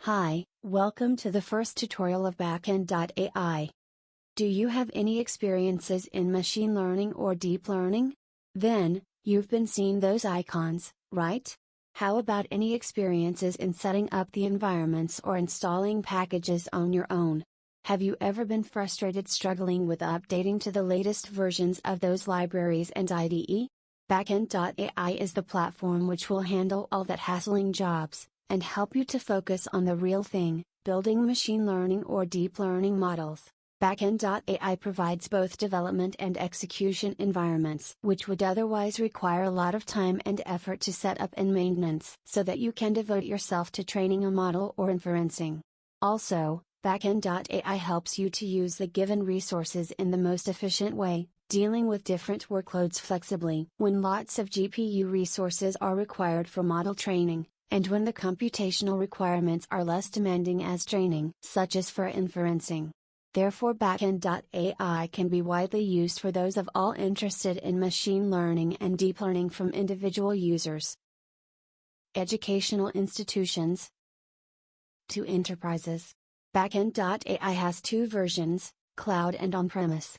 Hi, welcome to the first tutorial of Backend.AI. Do you have any experiences in machine learning or deep learning? Then, you've been seeing those icons, right? How about any experiences in setting up the environments or installing packages on your own? Have you ever been frustrated struggling with updating to the latest versions of those libraries and IDE? Backend.AI is the platform which will handle all that hassling jobs and help you to focus on the real thing, building machine learning or deep learning models. Backend.AI provides both development and execution environments which would otherwise require a lot of time and effort to set up and maintenance so that you can devote yourself to training a model or inferencing. Also, Backend.AI helps you to use the given resources in the most efficient way, dealing with different workloads flexibly when lots of GPU resources are required for model training, and when the computational requirements are less demanding as training, such as for inferencing. Therefore, Backend.AI can be widely used for those of all interested in machine learning and deep learning from individual users, educational institutions, to enterprises. Backend.AI has two versions, cloud and on-premise.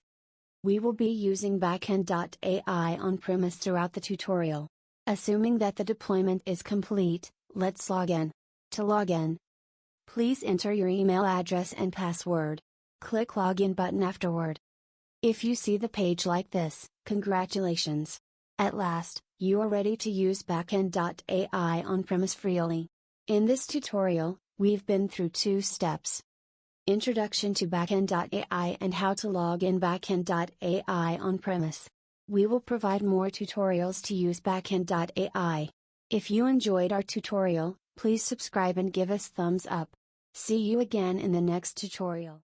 We will be using Backend.AI on-premise throughout the tutorial. Assuming that the deployment is complete, let's log in. To log in, please enter your email address and password. Click Login button afterward. If you see the page like this, congratulations! At last, you are ready to use Backend.AI on-premise freely. In this tutorial, we've been through two steps. Introduction to Backend.AI and how to log in Backend.AI on-premise. We will provide more tutorials to use Backend.AI. If you enjoyed our tutorial, please subscribe and give us thumbs up. See you again in the next tutorial.